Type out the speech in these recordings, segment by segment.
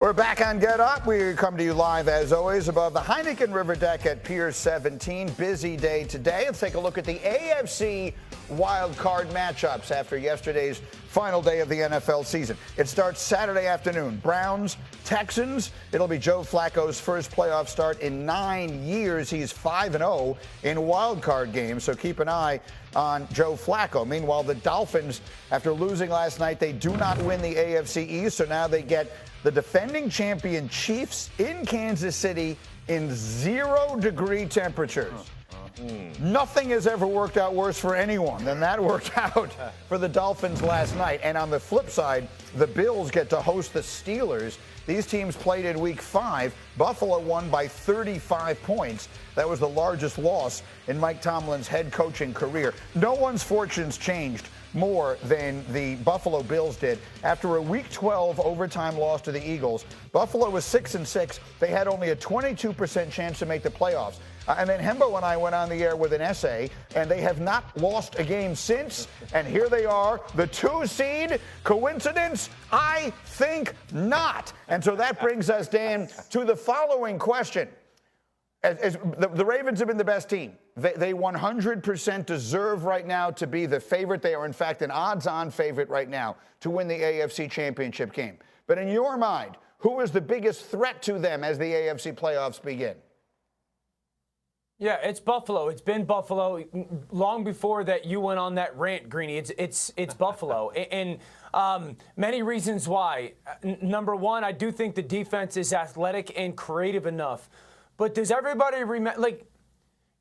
We're back on Get Up. We come to you live, as always, above the Heineken River deck at Pier 17. Busy day today. Let's take a look at the AFC wild card matchups after yesterday's final day of the NFL season. It starts Saturday afternoon. Browns, Texans. It'll be Joe Flacco's first playoff start in 9 years. He's 5-0 in wild card games, so keep an eye on Joe Flacco. Meanwhile, the Dolphins, after losing last night, they do not win the AFC East, so now they get the defending champion Chiefs in Kansas City in 0-degree temperatures. Nothing has ever worked out worse for anyone than that worked out for the Dolphins last night. And on the flip side, the Bills get to host the Steelers. These teams played in Week 5. Buffalo won by 35 points. That was the largest loss in Mike Tomlin's head coaching career. No one's fortunes changed more than the Buffalo Bills did. After a Week 12 overtime loss to the Eagles, Buffalo was 6-6. They had only a 22% chance to make the playoffs. And then Hembo and I went on the air with an essay, and they have not lost a game since. And here they are, the 2 seed. Coincidence? I think not. And so that brings us, Dan, to the following question. As the Ravens have been the best team. They 100% deserve right now to be the favorite. They are, in fact, an odds-on favorite right now to win the AFC Championship game. But in your mind, who is the biggest threat to them as the AFC playoffs begin? Yeah, it's Buffalo. It's been Buffalo long before that you went on that rant, Greeny. It's Buffalo, and many reasons why. Number one, I do think the defense is athletic and creative enough. But does everybody remember? Like,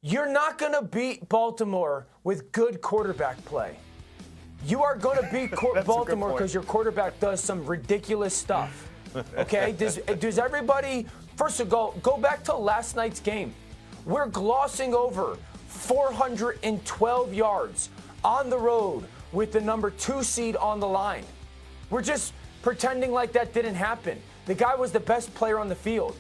you're not going to beat Baltimore with good quarterback play. You are going to beat Baltimore because your quarterback does some ridiculous stuff. Okay? Does everybody? First of all, go back to last night's game. We're glossing over 412 yards on the road with the number 2 seed on the line. We're just pretending like that didn't happen. The guy was the best player on the field.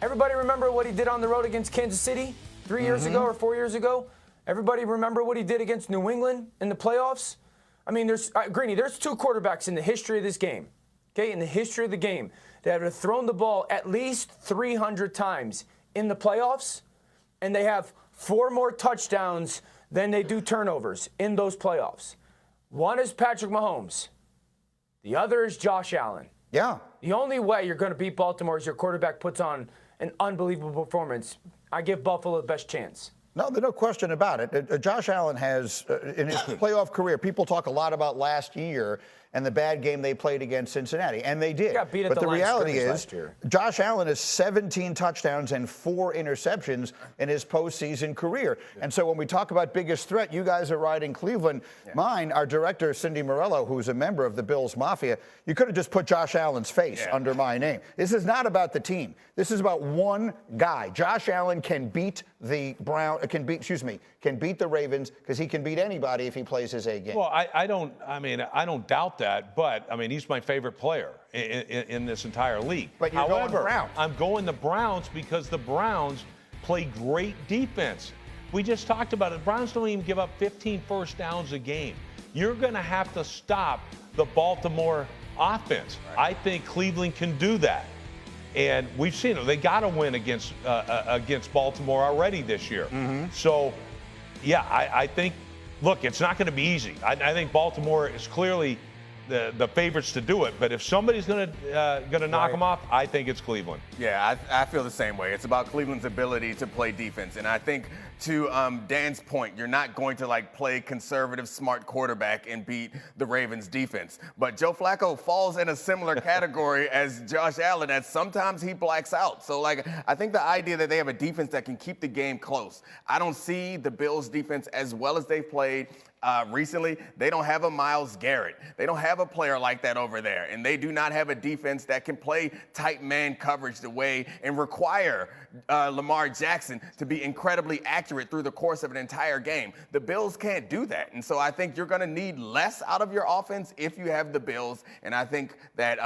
Everybody remember what he did on the road against Kansas City 3 years ago or 4 years ago? Everybody remember what he did against New England in the playoffs? I mean, Greeny, there's 2 quarterbacks in the history of this game, okay, in the history of the game that have thrown the ball at least 300 times in the playoffs, and they have 4 more touchdowns than they do turnovers in those playoffs. One is Patrick Mahomes. The other is Josh Allen. Yeah. The only way you're going to beat Baltimore is your quarterback puts on an unbelievable performance. I give Buffalo the best chance. No, there's no question about it. Josh Allen has, in his playoff career, people talk a lot about last year and the bad game they played against Cincinnati, and they did. Got beat at but the reality is, last year. Josh Allen has 17 touchdowns and 4 interceptions in his postseason career. And so when we talk about biggest threat, you guys are riding Cleveland. Yeah. Mine, our director, Cindy Morello, who's a member of the Bills Mafia, you could have just put Josh Allen's face under my name. This is not about the team. This is about one guy. Josh Allen can beat the can beat the Ravens because he can beat anybody if he plays his A game. Well, I don't doubt that, but I mean, he's my favorite player in this entire league. But you're going Browns. I'm going the Browns because the Browns play great defense. We just talked about it. The Browns don't even give up 15 first downs a game. You're going to have to stop the Baltimore offense. Right. I think Cleveland can do that. And we've seen it. They got to win against Baltimore already this year. So, yeah, I think, look, it's not going to be easy. I think Baltimore is clearly the favorites to do it. But if somebody's going to knock them off, I think it's Cleveland. Yeah, I feel the same way. It's about Cleveland's ability to play defense. And I think to Dan's point, you're not going to play conservative, smart quarterback and beat the Ravens defense. But Joe Flacco falls in a similar category as Josh Allen, that sometimes he blacks out. So I think the idea that they have a defense that can keep the game close. I don't see the Bills defense as well as they've played recently. They don't have a Myles Garrett. They don't have a player like that over there. And they do not have a defense that can play tight man coverage the way and require Lamar Jackson to be incredibly accurate through the course of an entire game. The Bills can't do that. And so I think you're going to need less out of your offense if you have the Bills. And I think that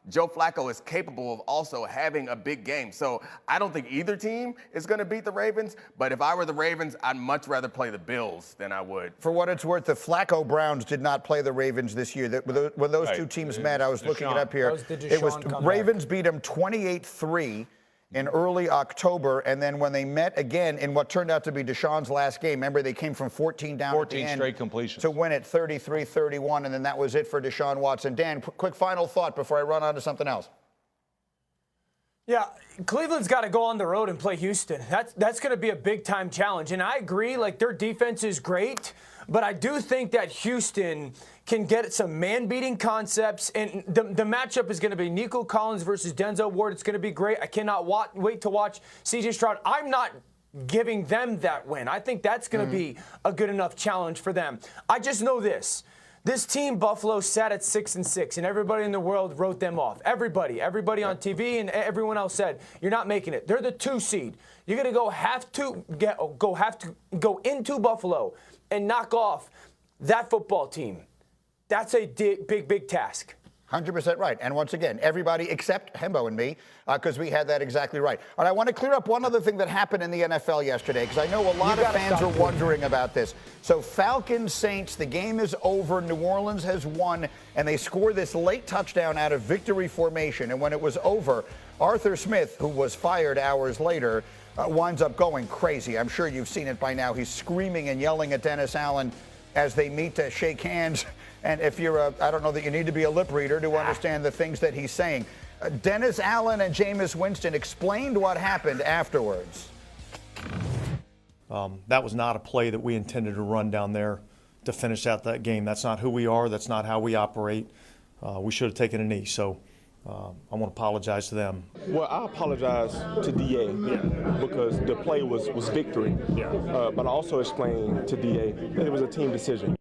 Joe Flacco is capable of also having a big game. So I don't think either team is going to beat the Ravens. But if I were the Ravens, I'd much rather play the Bills than I would. For what it's worth, the Flacco Browns did not play the Ravens this year. When those two teams met, I was looking it up here. It was Ravens beat them 28-3 in early October, and then when they met again in what turned out to be Deshaun's last game, remember they came from 14 down 14 at the end straight completions to win at 33-31, and then that was it for Deshaun Watson. Dan, quick final thought before I run on to something else. Yeah, Cleveland's got to go on the road and play Houston. That's going to be a big-time challenge. And I agree, like, their defense is great, but I do think that Houston can get some man-beating concepts. And the matchup is going to be Nico Collins versus Denzel Ward. It's going to be great. I cannot wait to watch C.J. Stroud. I'm not giving them that win. I think that's going to be a good enough challenge for them. I just know this. This team, Buffalo, sat at 6-6, and everybody in the world wrote them off. Everybody on TV and everyone else said, you're not making it. They're the 2 seed. You're going to go into Buffalo and knock off that football team. That's a big task. 100% right. And once again, everybody except Hembo and me, because we had that exactly right. All right, I want to clear up one other thing that happened in the NFL yesterday, because I know a lot of fans are wondering about this. So Falcons Saints, the game is over. New Orleans has won, and they score this late touchdown out of victory formation. And when it was over, Arthur Smith, who was fired hours later, winds up going crazy. I'm sure you've seen it by now. He's screaming and yelling at Dennis Allen as they meet to shake hands. And if you're I don't know that you need to be a lip reader to understand the things that he's saying. Dennis Allen and Jameis Winston explained what happened afterwards. That was not a play that we intended to run down there to finish out that game. That's not who we are. That's not how we operate. We should have taken a knee. So I want to apologize to them. Well, I apologize to DA because the play was victory. But I also explained to DA that it was a team decision.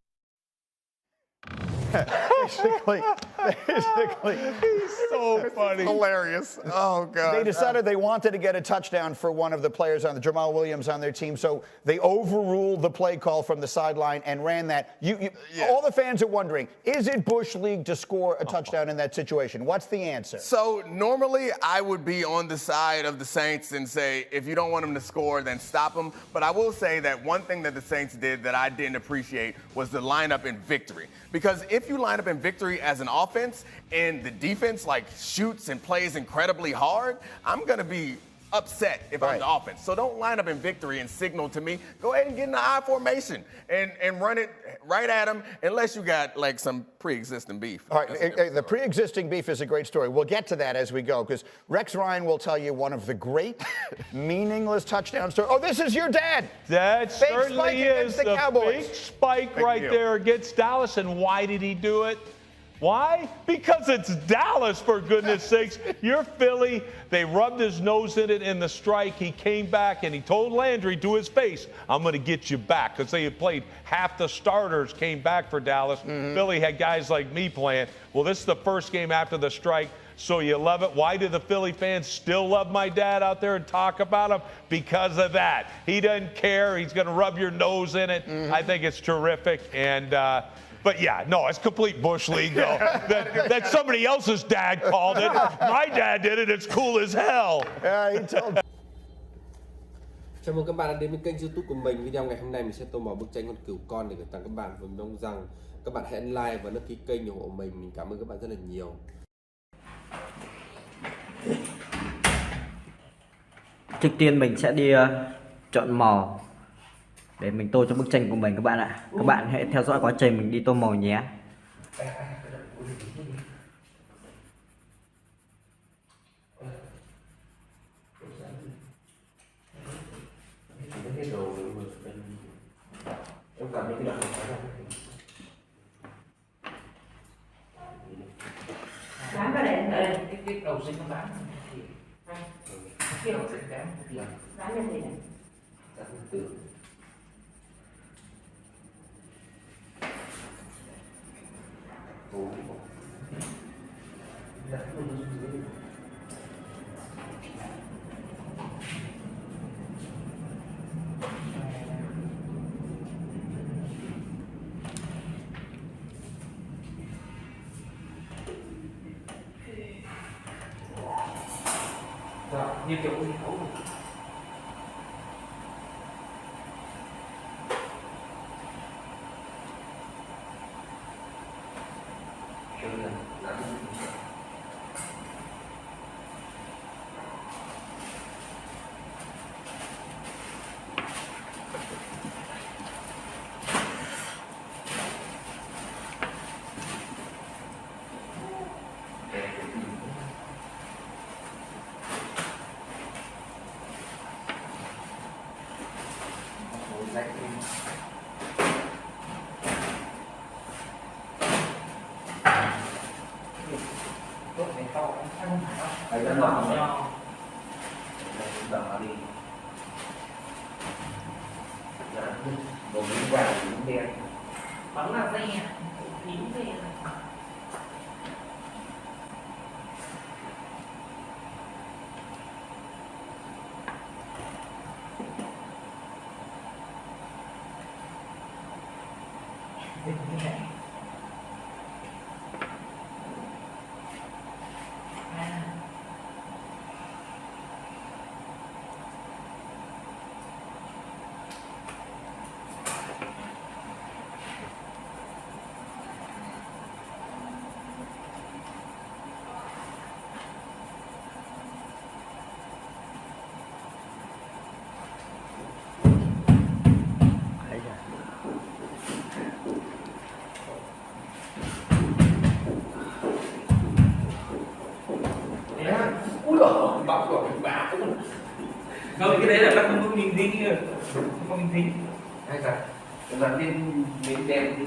Basically, he's so funny. Hilarious. Oh, God. They decided they wanted to get a touchdown for one of the players on the Jamal Williams on their team, so they overruled the play call from the sideline and ran that. All the fans are wondering, is it Bush League to score a touchdown in that situation? What's the answer? So normally I would be on the side of the Saints and say, if you don't want them to score, then stop them. But I will say that one thing that the Saints did that I didn't appreciate was the lineup in victory. Because if you line up in victory as an offense and the defense like shoots and plays incredibly hard, I'm going to be upset if I'm the offense. So don't line up in victory and signal to me. Go ahead and get in the I formation and run it right at them unless you got like some pre-existing beef. All right, the pre-existing beef is a great story. We'll get to that as we go because Rex Ryan will tell you one of the great meaningless touchdown stories. Oh, this is your dad. That Fake certainly is the Cowboys. big spike right there against Dallas. And why did he do it? Why? Because it's Dallas, for goodness sakes. You're Philly. They rubbed his nose in it in the strike. He came back and he told Landry to his face, I'm going to get you back. Because they had played half the starters came back for Dallas. Philly had guys like me playing. Well, this is the first game after the strike. So you love it. Why do the Philly fans still love my dad out there and talk about him? Because of that. He doesn't care. He's going to rub your nose in it. I think it's terrific. And, but yeah, no, it's complete Bush League, though. that somebody else's dad called it. My dad did it. It's cool as hell. He told. Chào mừng các bạn đã đến với kênh YouTube của mình. Video ngày hôm nay mình sẽ tô màu bức tranh con cừu con để gửi tặng các bạn. Và mình mong rằng các bạn hãy ấn like và đăng ký kênh ủng hộ mình. Mình cảm ơn các bạn rất là nhiều. Trước tiên mình sẽ đi chọn màu để mình tô cho bức tranh của mình các bạn ạ. Các bạn hãy theo dõi quá trình mình đi tô màu nhé. Bán vào đây, cái đầu sinh nó bán cái đầu sinh bán lên gì này. Như kiểu bắn là dây à, tím về không, cái đấy là các không nhìn thấy không nhìn thấy hay là lên đèn đi.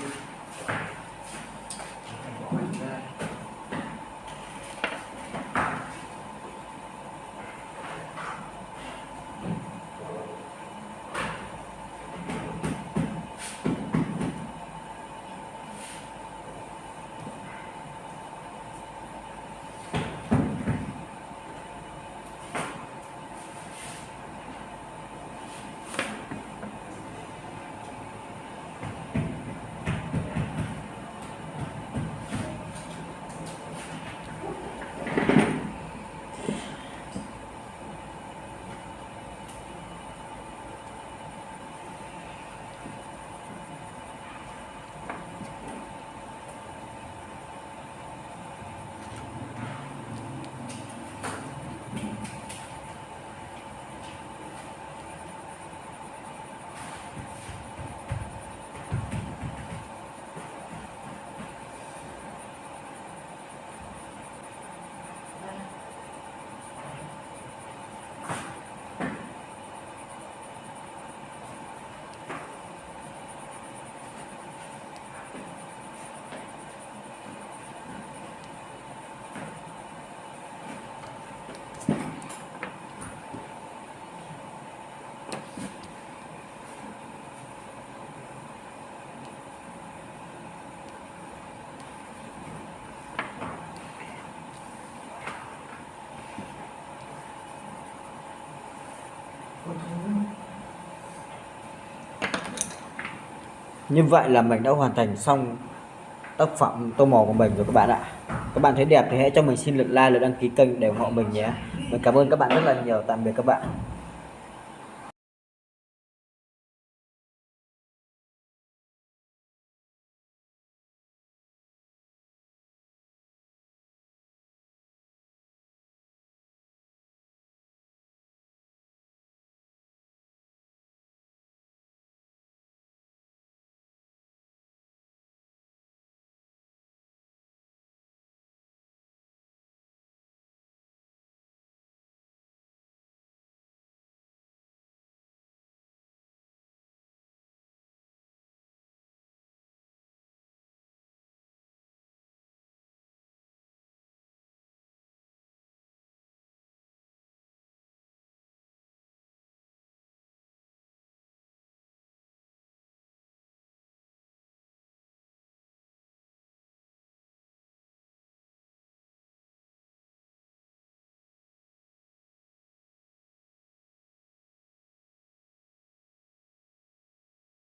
Như vậy là mình đã hoàn thành xong tác phẩm tô màu của mình rồi các bạn ạ. Các bạn thấy đẹp thì hãy cho mình xin lượt like, lượt đăng ký kênh để ủng hộ mình nhé. Mình cảm ơn các bạn rất là nhiều. Tạm biệt các bạn.